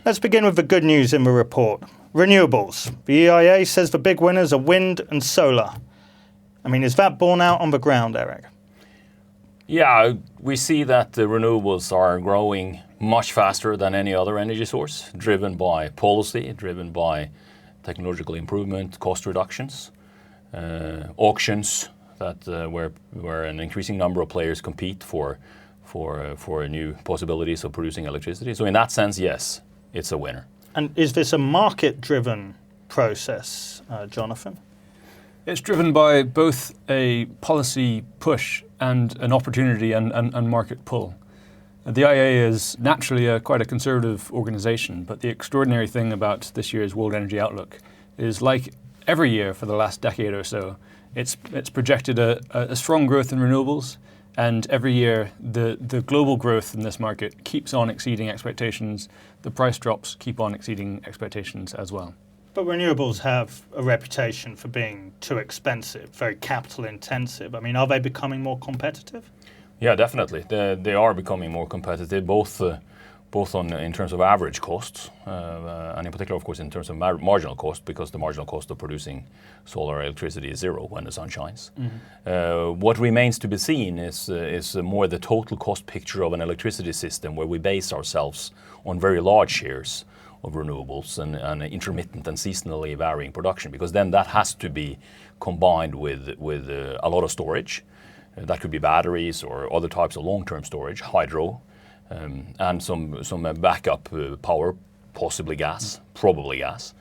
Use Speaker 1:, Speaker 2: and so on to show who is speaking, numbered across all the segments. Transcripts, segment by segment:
Speaker 1: Let's begin with the good news in the report. Renewables. The EIA says the big winners are wind and solar. I mean, is that borne out on the ground, Eirik?
Speaker 2: Yeah, we see that the renewables are growing much faster than any other energy source, driven by policy, driven by technological improvement, cost reductions, auctions that where an increasing number of players compete for new possibilities of producing electricity. So in that sense, yes, it's a winner.
Speaker 1: And is this a market-driven process, Jonathan?
Speaker 3: It's driven by both a policy push and an opportunity and market pull. The IEA is naturally quite a conservative organisation, but the extraordinary thing about this year's World Energy Outlook is, like every year for the last decade or so, it's projected a strong growth in renewables, and every year the global growth in this market keeps on exceeding expectations. The price drops keep on exceeding expectations as well.
Speaker 1: But renewables have a reputation for being too expensive, very capital intensive. I mean, are they becoming more competitive?
Speaker 2: Yeah, definitely. They are becoming more competitive, both in terms of average costs, and in particular, of course, in terms of marginal cost, because the marginal cost of producing solar electricity is zero when the sun shines. Mm-hmm. What remains to be seen is more the total cost picture of an electricity system where we base ourselves on very large shares of renewables and intermittent and seasonally varying production, because then that has to be combined with a lot of storage. That could be batteries or other types of long-term storage, hydro, and some backup power, possibly gas, probably gas.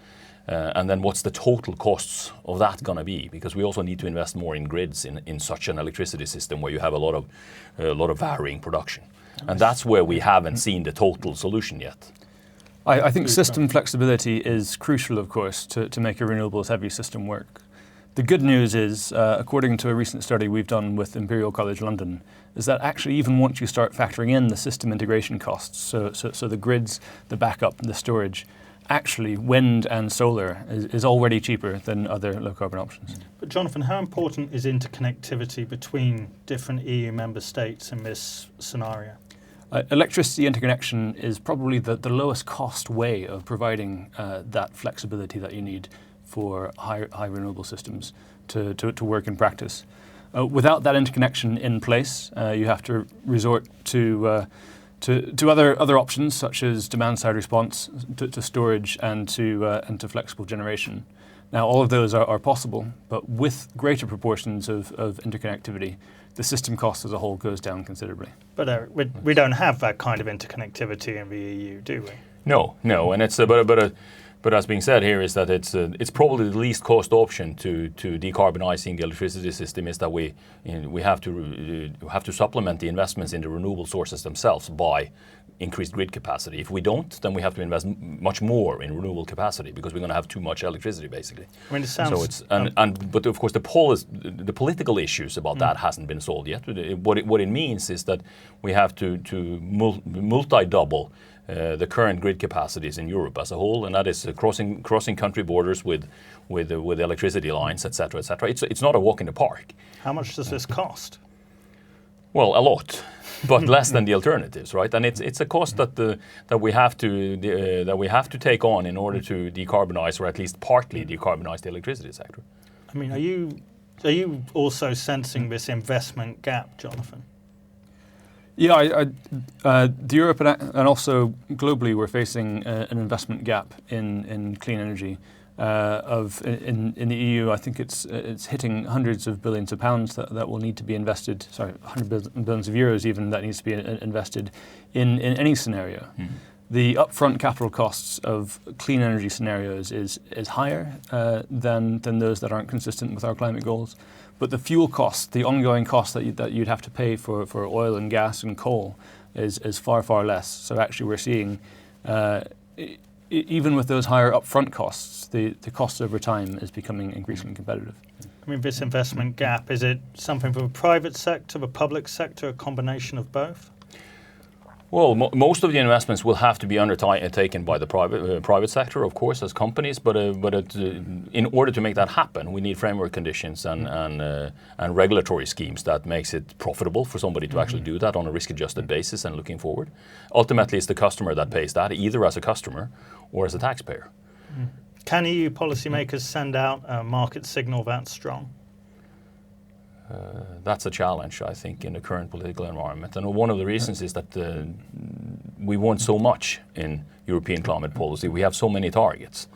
Speaker 2: And then what's the total costs of that going to be? Because we also need to invest more in grids in such an electricity system where you have a lot of varying production. And that's where we haven't seen the total solution yet.
Speaker 3: I think system flexibility is crucial, of course, to make a renewables heavy system work. The good news is, according to a recent study we've done with Imperial College London, is that actually even once you start factoring in the system integration costs, so the grids, the backup, the storage, actually wind and solar is already cheaper than other low carbon options.
Speaker 1: But Jonathan, how important is interconnectivity between different EU member states in this scenario?
Speaker 3: Electricity interconnection is probably the lowest cost way of providing that flexibility that you need for high renewable systems to work in practice. Without that interconnection in place, you have to resort to other options such as demand side response, to storage, and to flexible generation. Now, all of those are possible, but with greater proportions of interconnectivity, the system cost as a whole goes down considerably.
Speaker 1: But Eirik, we don't have that kind of interconnectivity in the EU, do we?
Speaker 2: No, and it's but as being said here is that it's probably the least cost option to decarbonizing the electricity system is that we have to supplement the investments in the renewable sources themselves by increased grid capacity. If we don't, then we have to invest much more in renewable capacity because we're going to have too much electricity, basically.
Speaker 1: I mean, it sounds.
Speaker 2: So it's but of course the political issues about that hasn't been solved yet. What it means is that we have to multi-double the current grid capacities in Europe as a whole, and that is crossing country borders with electricity lines, etc., etc. It's not a walk in the park.
Speaker 1: How much does this cost?
Speaker 2: Well, a lot, but less than the alternatives, right? And it's a cost that we have to take on in order to decarbonize, or at least partly decarbonize the electricity sector.
Speaker 1: I mean, are you also sensing this investment gap, Jonathan?
Speaker 3: Yeah, Europe and also globally, we're facing an investment gap in clean energy. In the EU, I think it's hitting hundreds of billions of pounds that will need to be invested. Sorry, billions of euros even that needs to be invested in any scenario. Mm-hmm. The upfront capital costs of clean energy scenarios is higher than those that aren't consistent with our climate goals. But the fuel costs, the ongoing costs that you'd have to pay for oil and gas and coal is far less. So actually we're seeing, even with those higher upfront costs, the cost over time is becoming increasingly competitive.
Speaker 1: I mean, this investment gap, is it something for the private sector, the public sector, a combination of both?
Speaker 2: Well, most of the investments will have to be undertaken by the private sector, of course, as companies. But in order to make that happen, we need framework conditions and regulatory schemes that makes it profitable for somebody to actually do that on a risk-adjusted basis and looking forward. Ultimately, it's the customer that pays that, either as a customer or as a taxpayer.
Speaker 1: Can EU policymakers send out a market signal that strong?
Speaker 2: That's a challenge, I think, in the current political environment. And one of the reasons is that we want so much in European climate policy. We have so many targets.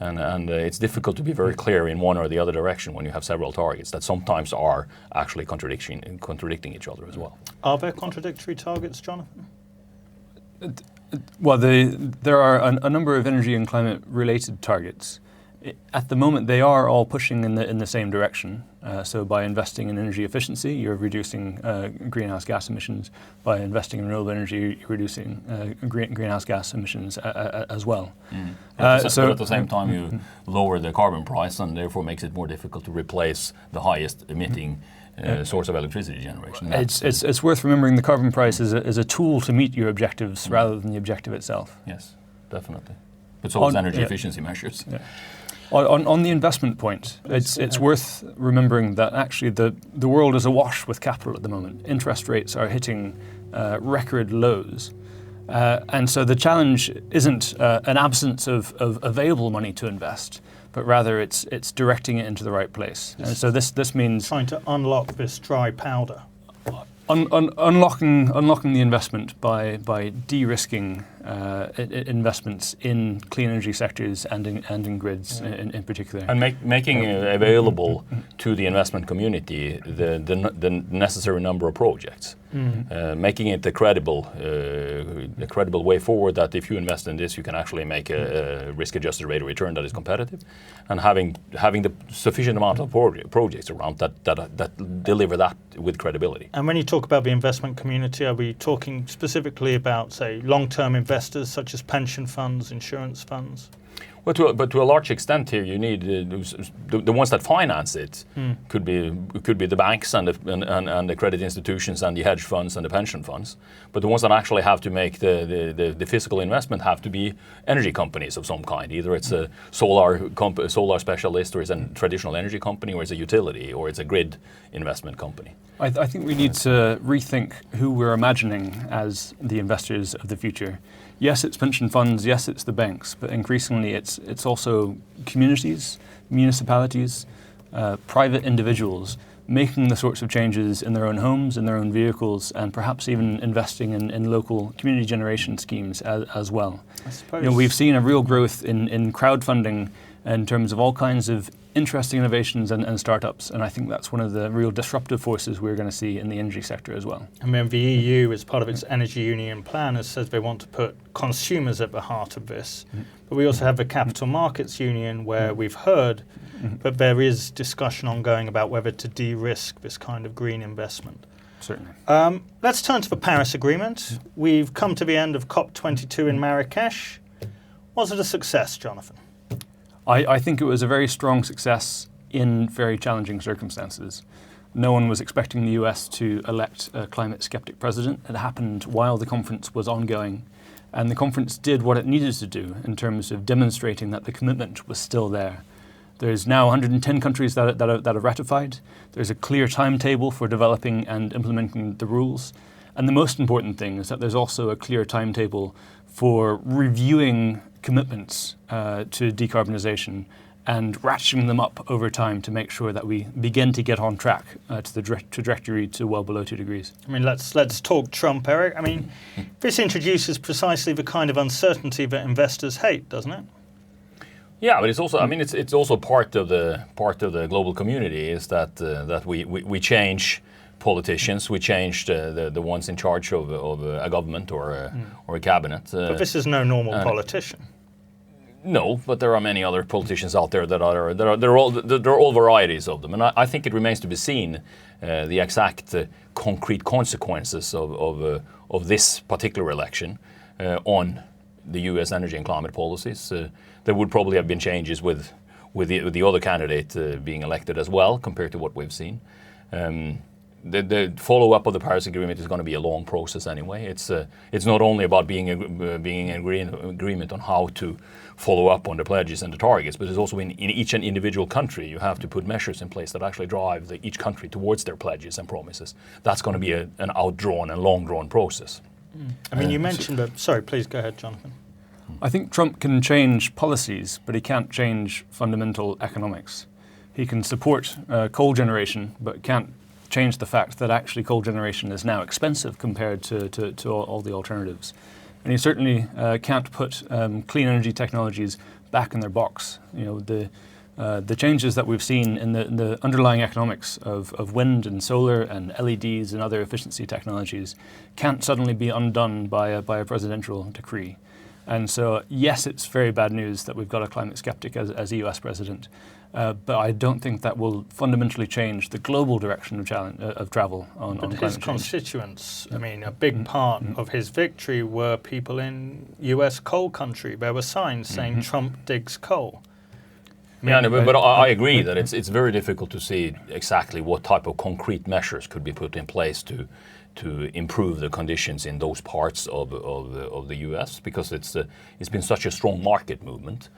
Speaker 2: And it's difficult to be very clear in one or the other direction when you have several targets that sometimes are actually contradicting each other as well.
Speaker 1: Are there contradictory targets, Jonathan?
Speaker 3: Well, there are a number of energy and climate-related targets. At the moment, they are all pushing in the same direction. So by investing in energy efficiency, you're reducing greenhouse gas emissions. By investing in renewable energy, you're reducing greenhouse gas emissions as well.
Speaker 2: But at the same time, you lower the carbon price and therefore makes it more difficult to replace the highest emitting source of electricity generation.
Speaker 3: It's worth remembering the carbon price is a tool to meet your objectives rather than the objective itself.
Speaker 2: Yes, definitely. But so is energy efficiency measures.
Speaker 3: Yeah. On the investment point, it's worth remembering that actually the world is awash with capital at the moment. Interest rates are hitting record lows. And so the challenge isn't an absence of available money to invest, but rather it's directing it into the right place. And so this means
Speaker 1: trying to unlock this dry powder.
Speaker 3: Unlocking the investment by de-risking investments in clean energy sectors and in grids in particular,
Speaker 2: and making available to the investment community the necessary number of projects, making it a credible way forward that if you invest in this, you can actually make a risk-adjusted rate of return that is competitive, and having the sufficient amount of projects around that deliver that with credibility.
Speaker 1: And when you talk about the investment community, are we talking specifically about, say, long-term investors such as pension funds, insurance funds?
Speaker 2: Well, to a large extent here, you need the ones that finance it could be the banks and the credit institutions and the hedge funds and the pension funds. But the ones that actually have to make the physical investment have to be energy companies of some kind. Either it's a solar specialist, or it's a traditional energy company, or it's a utility, or it's a grid investment company.
Speaker 3: I think we need to rethink who we're imagining as the investors of the future. Yes, it's pension funds, yes, it's the banks, but increasingly it's also communities, municipalities, private individuals making the sorts of changes in their own homes, in their own vehicles, and perhaps even investing in local community generation schemes as well.
Speaker 1: I suppose.
Speaker 3: We've seen a real growth in crowdfunding in terms of all kinds of interesting innovations and startups, and I think that's one of the real disruptive forces we're going to see in the energy sector as well.
Speaker 1: I mean, the EU, as part of its Energy Union plan, has said they want to put consumers at the heart of this. But we also have the Capital Markets Union, where we've heard that there is discussion ongoing about whether to de-risk this kind of green investment.
Speaker 3: Certainly.
Speaker 1: Let's turn to the Paris Agreement. We've come to the end of COP22 in Marrakesh. Was it a success, Jonathan?
Speaker 3: I think it was a very strong success in very challenging circumstances. No one was expecting the US to elect a climate skeptic president. It happened while the conference was ongoing, and the conference did what it needed to do in terms of demonstrating that the commitment was still there. There's now 110 countries that have ratified. There's a clear timetable for developing and implementing the rules. And the most important thing is that there's also a clear timetable for reviewing commitments to decarbonisation and ratcheting them up over time to make sure that we begin to get on track to the trajectory to well below 2 degrees.
Speaker 1: I mean, let's talk Trump, Eirik. I mean, this introduces precisely the kind of uncertainty that investors hate, doesn't it?
Speaker 2: Yeah, but it's also, I mean, it's also part of the global community is that we change politicians, we change the ones in charge of a government or a cabinet.
Speaker 1: But this is no normal politician.
Speaker 2: No, but there are many other politicians out there that are all varieties of them, and I think it remains to be seen the exact concrete consequences of this particular election on the U.S. energy and climate policies. There would probably have been changes with the other candidate being elected as well, compared to what we've seen. the follow-up of the Paris Agreement is going to be a long process anyway. It's not only about being in agreement on how to follow up on the pledges and the targets, but it's also in each and individual country you have to put measures in place that actually drive each country towards their pledges and promises. That's going to be an outdrawn and long-drawn process.
Speaker 1: I mean, you mentioned, but sorry, please go ahead, Jonathan.
Speaker 3: I think Trump can change policies, but he can't change fundamental economics. He can support coal generation, but can't change the fact that actually coal generation is now expensive compared to all the alternatives. And he certainly can't put clean energy technologies back in their box. You know, the changes that we've seen in the underlying economics of wind and solar and LEDs and other efficiency technologies can't suddenly be undone by a presidential decree. And so, yes, it's very bad news that we've got a climate skeptic as a US president, but I don't think that will fundamentally change the global direction of travel on climate change.
Speaker 1: His constituents, I mean, a big part of his victory were people in US coal country. There were signs saying Trump digs coal.
Speaker 2: But I agree that it's very difficult to see exactly what type of concrete measures could be put in place to improve the conditions in those parts of the U.S. because it's been such a strong market movement.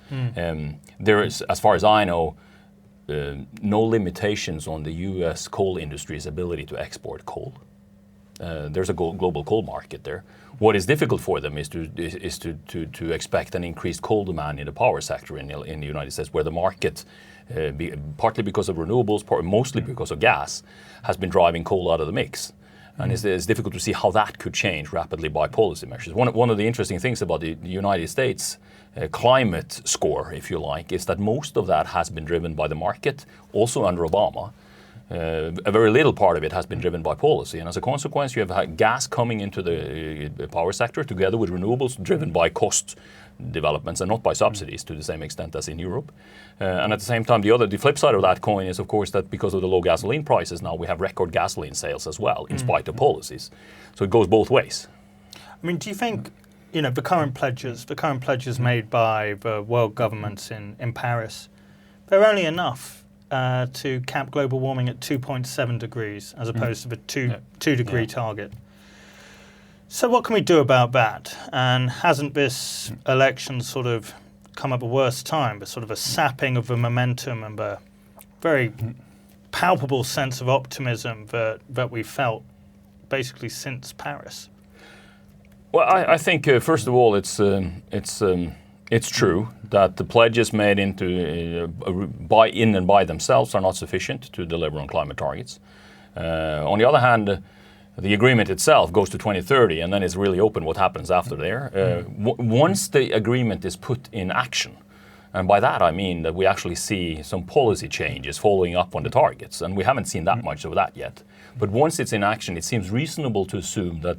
Speaker 2: There is, as far as I know, no limitations on the U.S. coal industry's ability to export coal. There's a global coal market there. What is difficult for them is to expect an increased coal demand in the power sector in the United States, where the market, partly because of renewables, mostly because of gas, has been driving coal out of the mix. And it's difficult to see how that could change rapidly by policy measures. One of the interesting things about the United States climate score, if you like, is that most of that has been driven by the market, also under Obama. A very little part of it has been driven by policy, and as a consequence, you have had gas coming into the power sector together with renewables driven by cost developments and not by subsidies to the same extent as in Europe. And at the same time, the flip side of that coin is, of course, that because of the low gasoline prices now, we have record gasoline sales as well, in spite of policies. So it goes both ways.
Speaker 1: I mean, do you think, you know, the current pledges made by the world governments in Paris, they're only enough to cap global warming at 2.7 degrees as opposed to the 2 degree target. So what can we do about that? And hasn't this election sort of come at the worst time, but sort of a sapping of the momentum and the very palpable sense of optimism that we felt basically since Paris?
Speaker 2: Well, I think first of all, it's true that the pledges made by themselves are not sufficient to deliver on climate targets. On the other hand, the agreement itself goes to 2030, and then it's really open what happens after there. Once the agreement is put in action, and by that I mean that we actually see some policy changes following up on the targets, and we haven't seen that much of that yet. But once it's in action, it seems reasonable to assume that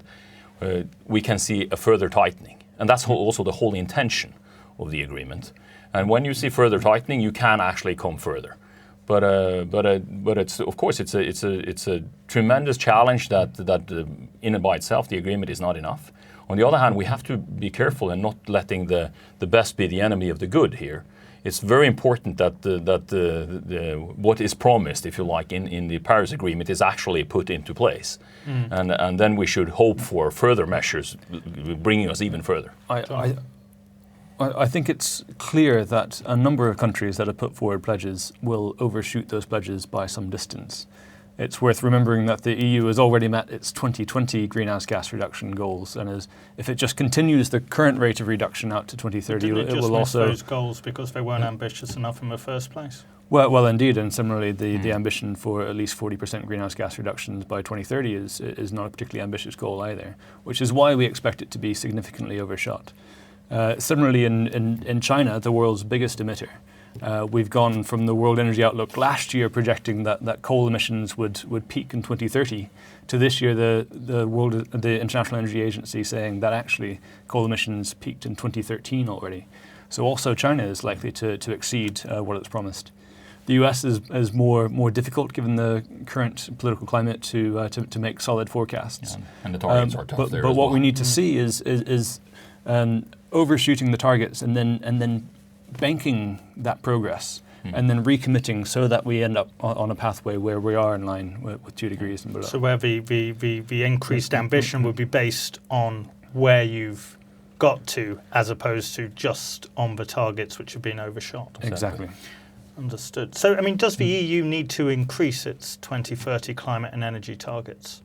Speaker 2: we can see a further tightening, and that's also the whole intention of the agreement. And when you see further tightening, you can actually come further. But it's, of course, it's a tremendous challenge that in and by itself the agreement is not enough. On the other hand, we have to be careful in not letting the best be the enemy of the good here. It's very important that what is promised, if you like, in the Paris Agreement is actually put into place, and then we should hope for further measures bringing us even further.
Speaker 3: I think it's clear that a number of countries that have put forward pledges will overshoot those pledges by some distance. It's worth remembering that the EU has already met its 2020 greenhouse gas reduction goals, and if it just continues the current rate of reduction out to 2030, it will also
Speaker 1: those goals because they weren't ambitious enough in the first place.
Speaker 3: Well, indeed, and similarly, the ambition for at least 40% greenhouse gas reductions by 2030 is not a particularly ambitious goal either, which is why we expect it to be significantly overshot. Similarly, in China, the world's biggest emitter, we've gone from the World Energy Outlook last year projecting that coal emissions would peak in 2030 to this year the International Energy Agency saying that actually coal emissions peaked in 2013 already. So also China is likely to exceed what it's promised. The US is more difficult given the current political climate to make solid forecasts.
Speaker 2: And the targets are tough there.
Speaker 3: But what we need to see is overshooting the targets and then banking that progress and then recommitting so that we end up on a pathway where we are in line with 2 degrees and below.
Speaker 1: So where the increased ambition would be based on where you've got to, as opposed to just on the targets which have been overshot.
Speaker 3: Exactly.
Speaker 1: Understood. So, I mean, does the EU need to increase its 2030 climate and energy targets?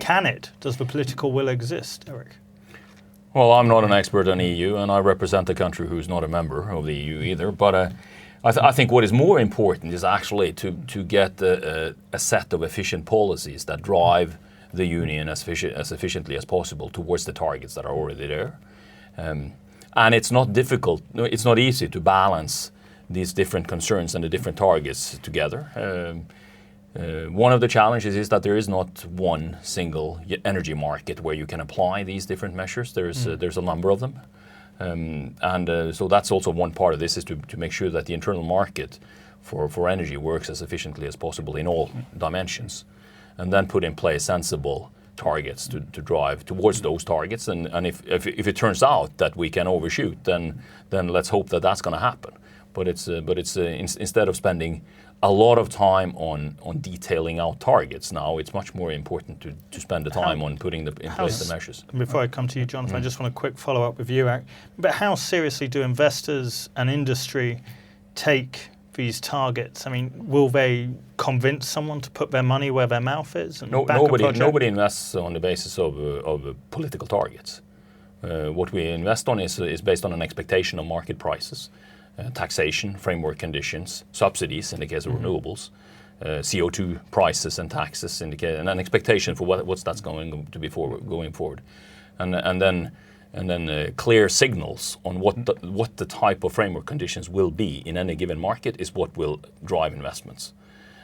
Speaker 1: Can it? Does the political will exist, Eirik?
Speaker 2: Well, I'm not an expert on EU, and I represent a country who's not a member of the EU either. But I think what is more important is actually to get a set of efficient policies that drive the union as efficiently as possible towards the targets that are already there. And it's not difficult, it's not easy to balance these different concerns and the different targets together. One of the challenges is that there is not one single energy market where you can apply these different measures. There's a number of them. So that's also one part of this, is to make sure that the internal market for energy works as efficiently as possible in all dimensions, and then put in place sensible targets to drive towards those targets. And if it turns out that we can overshoot, then let's hope that that's going to happen. But it's instead of spending a lot of time on detailing out targets now, it's much more important to spend the time on putting in place the measures.
Speaker 1: Before I come to you, Jonathan, I just want a quick follow-up with you, Eirik. But how seriously do investors and industry take these targets? I mean, will they convince someone to put their money where their mouth is and back a project?
Speaker 2: Nobody invests on the basis of political targets. What we invest on is based on an expectation of market prices, taxation, framework conditions, subsidies in the case of renewables, CO2 prices and taxes and an expectation for what's that's going to be going forward, and then clear signals on what the type of framework conditions will be in any given market is what will drive investments.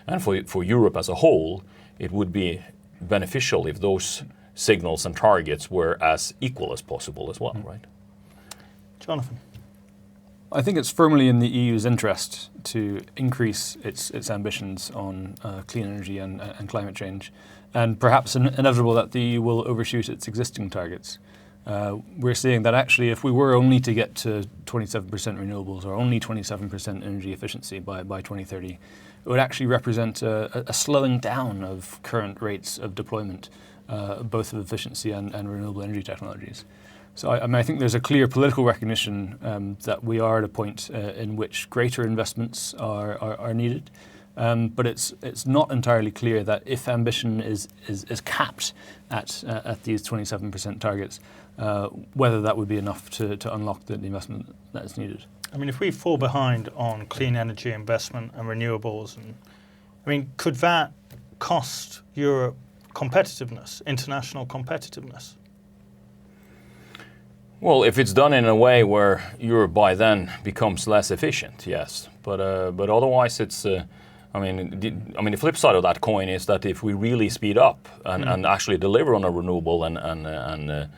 Speaker 2: And for Europe as a whole, it would be beneficial if those signals and targets were as equal as possible as well, right?
Speaker 1: Jonathan?
Speaker 3: I think it's firmly in the EU's interest to increase its ambitions on clean energy and climate change, and perhaps inevitable that the EU will overshoot its existing targets. We're seeing that actually if we were only to get to 27% renewables or only 27% energy efficiency by 2030, it would actually represent a slowing down of current rates of deployment, both of efficiency and renewable energy technologies. So I think there's a clear political recognition that we are at a point in which greater investments are needed. But it's not entirely clear that if ambition is capped at these 27% targets, whether that would be enough to unlock the investment that is needed.
Speaker 1: I mean, if we fall behind on clean energy investment and renewables, could that cost Europe competitiveness, international competitiveness?
Speaker 2: Well, if it's done in a way where Europe by then becomes less efficient, yes. But otherwise, it's. The flip side of that coin is that if we really speed up and actually deliver on a renewable and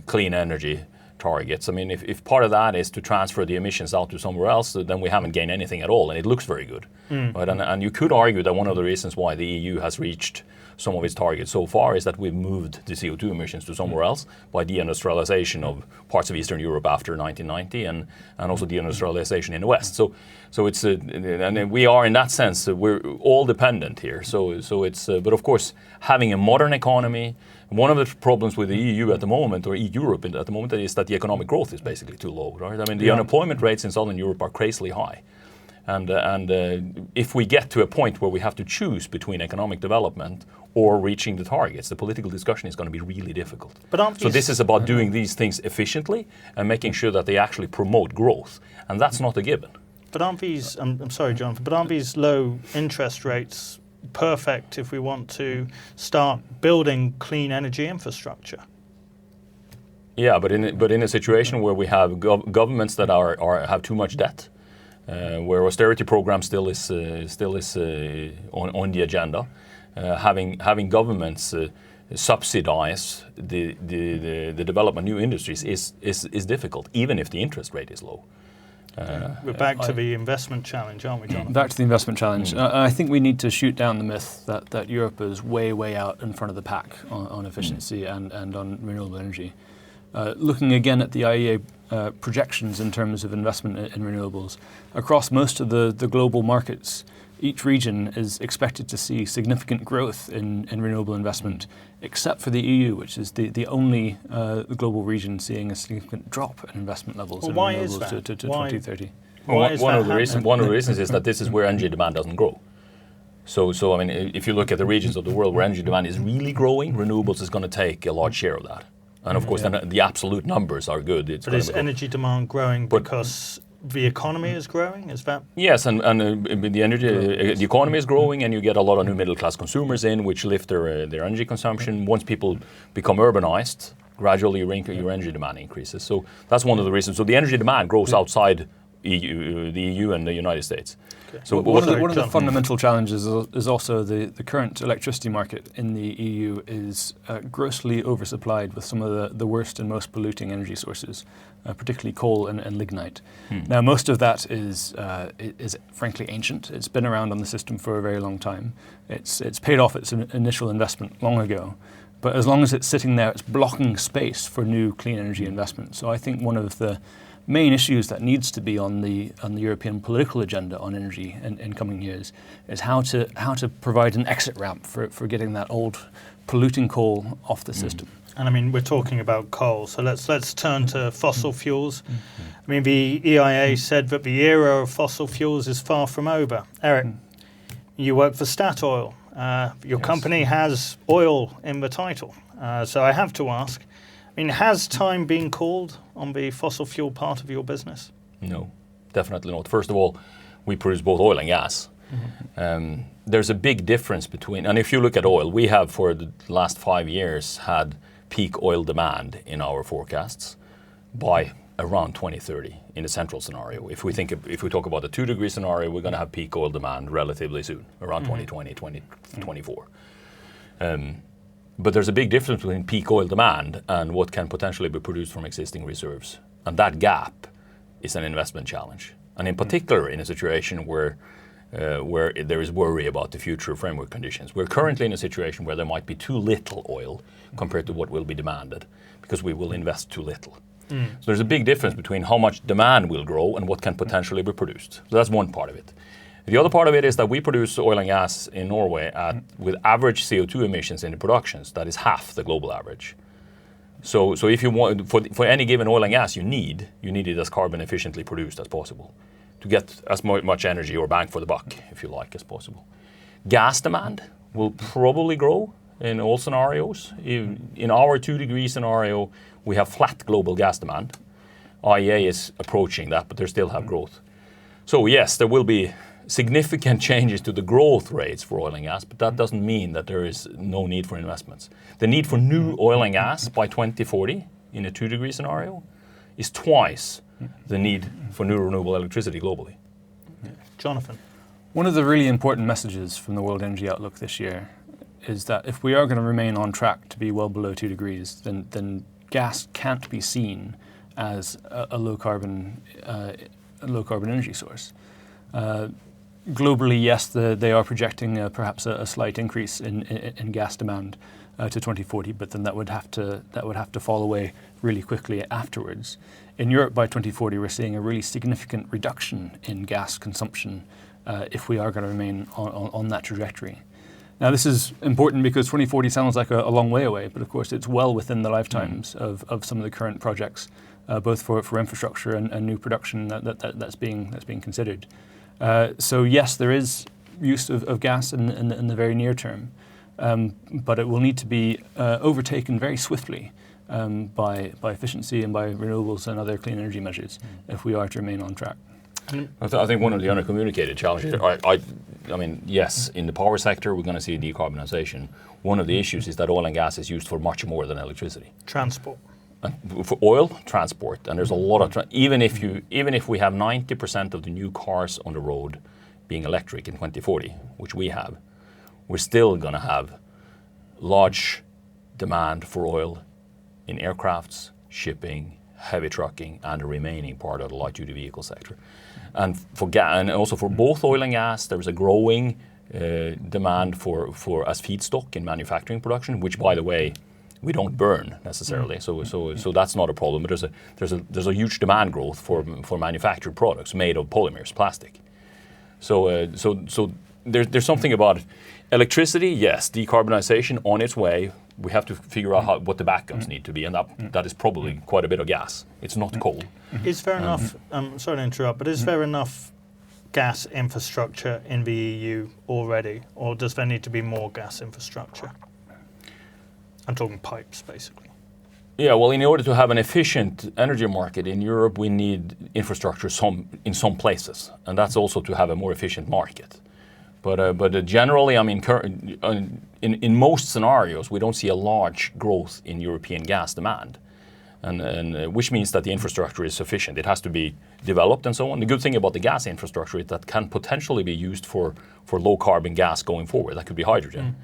Speaker 2: clean energy targets, if part of that is to transfer the emissions out to somewhere else, then we haven't gained anything at all, and it looks very good. Right? And you could argue that one of the reasons why the EU has reached some of its targets so far is that we've moved the CO2 emissions to somewhere else by deindustrialization of parts of Eastern Europe after 1990 and also deindustrialization in the West. So it's and we are in that sense we're all dependent here. So it's but of course having a modern economy. One of the problems with the EU at the moment, or Europe at the moment, is that the economic growth is basically too low, right? The unemployment rates in Southern Europe are crazily high. And if we get to a point where we have to choose between economic development or reaching the targets, the political discussion is going to be really difficult. So this is about doing these things efficiently and making sure that they actually promote growth. And that's not a given.
Speaker 1: But aren't these, I'm sorry, Jonathan, but aren't these low interest rates perfect if we want to start building clean energy infrastructure?
Speaker 2: Yeah, but in a situation where we have governments that have too much debt, where austerity program still is on the agenda, having governments subsidize the development of new industries is difficult, even if the interest rate is low.
Speaker 1: We're back to the investment challenge, aren't we, Jonathan?
Speaker 3: Back to the investment challenge. I think we need to shoot down the myth that Europe is way out in front of the pack on efficiency and on renewable energy. looking again at the IEA projections in terms of investment in renewables, across most of the global markets, each region is expected to see significant growth in renewable investment, except for the EU, which is the only global region seeing a significant drop in investment levels in renewables to 2030.
Speaker 2: Well, one of the reasons is that this is where energy demand doesn't grow. So I mean, if you look at the regions of the world where energy demand is really growing, renewables is going to take a large share of that. And of course, then the absolute numbers are good.
Speaker 1: But is energy demand growing because the economy is growing? Is that?
Speaker 2: Yes, and the economy is growing, and you get a lot of new middle class consumers in, which lift their energy consumption. Once people become urbanized, gradually your energy demand increases. So that's one of the reasons. So the energy demand grows outside the EU and the United States.
Speaker 3: Okay. So one of the fundamental challenges is also the current electricity market in the EU is grossly oversupplied with some of the worst and most polluting energy sources, particularly coal and lignite. Now, most of that is frankly ancient. It's been around on the system for a very long time. It's paid off its initial investment long ago. But as long as it's sitting there, it's blocking space for new clean energy investment. So I think one of the main issues that needs to be on the European political agenda on energy in coming years is how to provide an exit ramp for getting that old polluting coal off the system.
Speaker 1: And I mean, we're talking about coal, so let's turn to fossil fuels. I mean, the EIA said that the era of fossil fuels is far from over. Eirik, you work for Statoil. Your company has oil in the title. So I have to ask, I mean, has time been called on the fossil fuel part of your business?
Speaker 2: No, definitely not. First of all, we produce both oil and gas. There's a big difference between, and if you look at oil, we have for the last 5 years had peak oil demand in our forecasts by around 2030 in the central scenario. If we talk about the 2-degree scenario, we're going to have peak oil demand relatively soon, around 2020, 2024. But there's a big difference between peak oil demand and what can potentially be produced from existing reserves. And that gap is an investment challenge. And in particular, in a situation where there is worry about the future framework conditions. We're currently in a situation where there might be too little oil compared to what will be demanded because we will invest too little. So there's a big difference between how much demand will grow and what can potentially be produced. So that's one part of it. The other part of it is that we produce oil and gas in Norway with average CO2 emissions in the productions that is half the global average. So if you want, for any given oil and gas you need it as carbon efficiently produced as possible to get as much energy or bang for the buck, if you like, as possible. Gas demand will probably grow in all scenarios. In our 2-degree scenario, we have flat global gas demand. IEA is approaching that, but they still have growth. So yes, there will be significant changes to the growth rates for oil and gas, but that doesn't mean that there is no need for investments. The need for new oil and gas by 2040 in a 2-degree scenario is twice the need for new renewable electricity globally.
Speaker 1: Jonathan.
Speaker 3: One of the really important messages from the World Energy Outlook this year is that if we are going to remain on track to be well below 2 degrees, then gas can't be seen as a low carbon energy source. Globally, yes, they are projecting perhaps a slight increase in gas demand to 2040, but then that would have to fall away really quickly afterwards. In Europe, by 2040, we're seeing a really significant reduction in gas consumption if we are going to remain on that trajectory. Now, this is important because 2040 sounds like a long way away, but of course it's well within the lifetimes of some of the current projects, both for infrastructure and new production that's being considered. So yes, there is use of gas in the very near term, but it will need to be overtaken very swiftly by efficiency and by renewables and other clean energy measures if we are to remain on track.
Speaker 2: I think one of the undercommunicated challenges, I mean, yes, in the power sector we're going to see decarbonization. One of the issues is that oil and gas is used for much more than electricity.
Speaker 1: Transport.
Speaker 2: For oil, transport, and there's a lot of even if we have 90% of the new cars on the road being electric in 2040, which we have, we're still going to have large demand for oil in aircrafts, shipping, heavy trucking, and the remaining part of the light-duty vehicle sector. And and also for both oil and gas, there is a growing demand for as feedstock in manufacturing production, which, by the way, We don't burn necessarily, so that's not a problem. But there's a huge demand growth for manufactured products made of polymers, plastic. So there's something about electricity. Yes, decarbonization on its way. We have to figure out what the backends need to be, and that is probably quite a bit of gas. It's not coal.
Speaker 1: Is there enough? Sorry to interrupt, but is there enough gas infrastructure in the EU already, or does there need to be more gas infrastructure? I'm talking pipes, basically.
Speaker 2: Yeah, well, in order to have an efficient energy market in Europe, we need infrastructure in some places, and that's also to have a more efficient market. But generally, I mean, in most scenarios, we don't see a large growth in European gas demand, and which means that the infrastructure is sufficient. It has to be developed and so on. The good thing about the gas infrastructure is that can potentially be used for low carbon gas going forward. That could be hydrogen.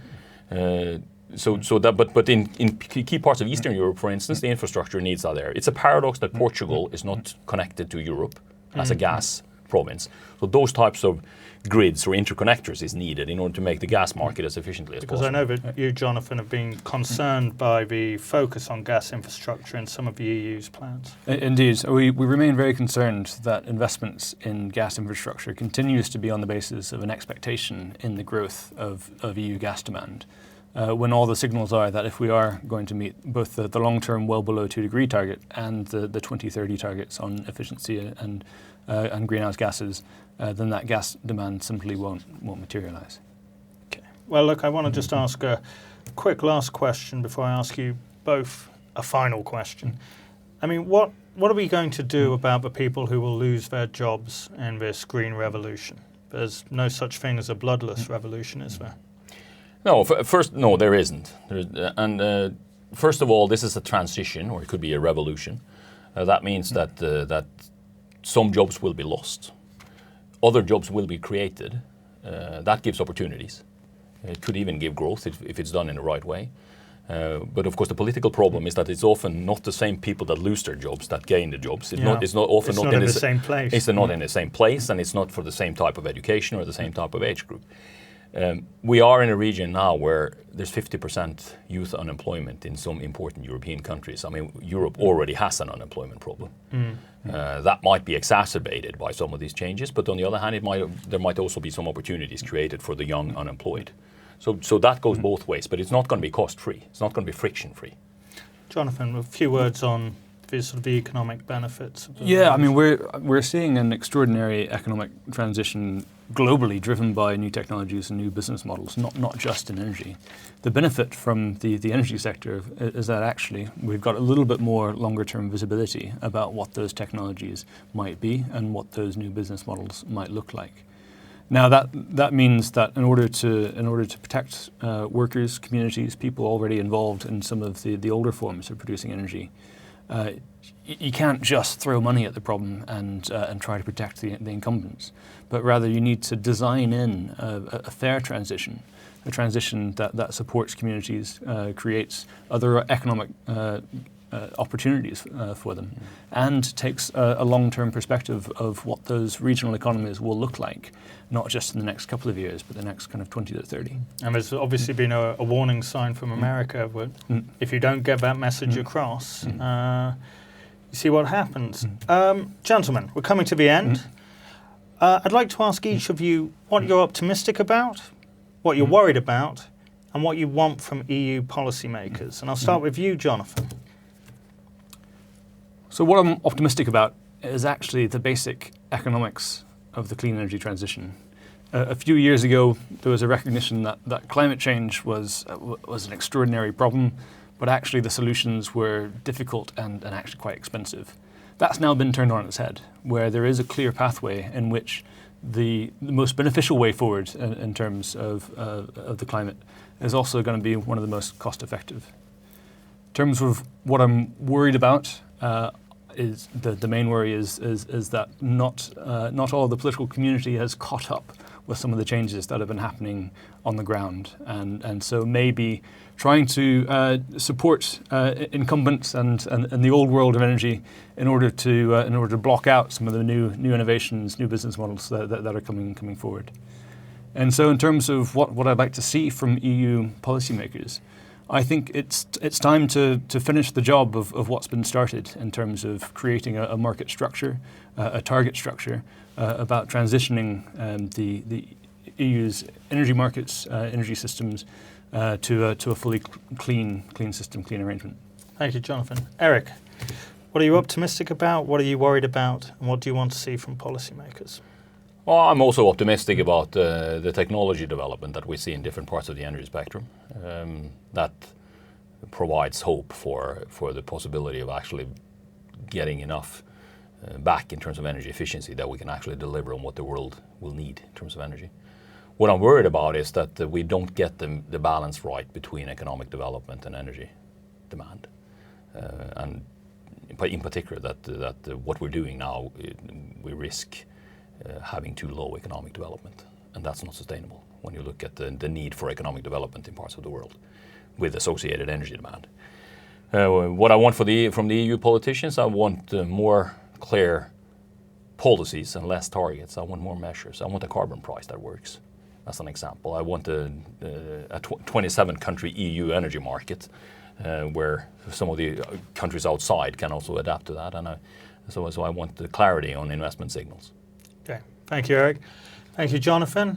Speaker 2: But in key parts of Eastern Europe, for instance, the infrastructure needs are there. It's a paradox that Portugal is not connected to Europe as a gas province. So those types of grids or interconnectors is needed in order to make the gas market as efficiently as possible.
Speaker 1: Because I know that you, Jonathan, have been concerned by the focus on gas infrastructure in some of the EU's plans.
Speaker 3: Indeed. We remain very concerned that investments in gas infrastructure continues to be on the basis of an expectation in the growth of EU gas demand. When all the signals are that if we are going to meet both the long-term well below 2 degree target and the 2030 targets on efficiency and greenhouse gases, then that gas demand simply won't materialize.
Speaker 1: Okay. Well, look, I want to just ask a quick last question before I ask you both a final question. I mean, what are we going to do about the people who will lose their jobs in this green revolution? There's no such thing as a bloodless revolution, is there?
Speaker 2: No, no, there isn't. First of all, this is a transition, or it could be a revolution. That means that some jobs will be lost. Other jobs will be created. That gives opportunities. It could even give growth if it's done in the right way. But of course, the political problem is that it's often not the same people that lose their jobs that gain the jobs. It's not in the same place. It's not in the same place, and it's not for the same type of education or the same type of age group. We are in a region now where there's 50% youth unemployment in some important European countries. I mean, Europe already has an unemployment problem. That might be exacerbated by some of these changes, but on the other hand, there might also be some opportunities created for the young unemployed. So that goes both ways, but it's not going to be cost-free. It's not going to be friction-free.
Speaker 1: Jonathan, a few words on the economic benefits.
Speaker 3: Yeah, I mean, we're seeing an extraordinary economic transition globally driven by new technologies and new business models, not just in energy. The benefit from the energy sector is that actually we've got a little bit more longer-term visibility about what those technologies might be and what those new business models might look like. Now that means that in order to protect workers, communities, people already involved in some of the older forms of producing energy, you can't just throw money at the problem and try to protect the incumbents, but rather you need to design in a fair transition, a transition that supports communities, creates other economic opportunities for them, and takes a long-term perspective of what those regional economies will look like, not just in the next couple of years, but the next kind of 20 to 30.
Speaker 1: And there's obviously been a warning sign from America where if you don't get that message across, you see what happens. Gentlemen, we're coming to the end. I'd like to ask each of you what you're optimistic about, what you're worried about, and what you want from EU policymakers. And I'll start with you, Jonathan.
Speaker 3: So what I'm optimistic about is actually the basic economics of the clean energy transition. A few years ago, there was a recognition that climate change was an extraordinary problem, but actually the solutions were difficult and actually quite expensive. That's now been turned on its head, where there is a clear pathway in which the most beneficial way forward in terms of the climate is also going to be one of the most cost-effective. In terms of what I'm worried about, is the main worry is that not all of the political community has caught up with some of the changes that have been happening on the ground, and so maybe trying to support incumbents and the old world of energy in order to block out some of the new innovations, new business models that are coming forward. And so in terms of what I'd like to see from EU policymakers, I think it's time to finish the job of what's been started in terms of creating a market structure, a target structure, about transitioning the EU's energy markets, energy systems to a fully clean system, clean arrangement.
Speaker 1: Thank you, Jonathan. Eirik, what are you optimistic about? What are you worried about? And what do you want to see from policymakers?
Speaker 2: Well, I'm also optimistic about the technology development that we see in different parts of the energy spectrum. That provides hope for the possibility of actually getting enough back in terms of energy efficiency that we can actually deliver on what the world will need in terms of energy. What I'm worried about is that we don't get the balance right between economic development and energy demand. And in particular, that what we're doing now, we risk having too low economic development, and that's not sustainable when you look at the need for economic development in parts of the world with associated energy demand. What I want from the EU politicians, I want more clear policies and less targets. I want more measures. I want a carbon price that works. As an example, I want a 27-country EU energy market where some of the countries outside can also adapt to that. And so I want the clarity on investment signals.
Speaker 1: Okay, thank you, Eirik. Thank you, Jonathan.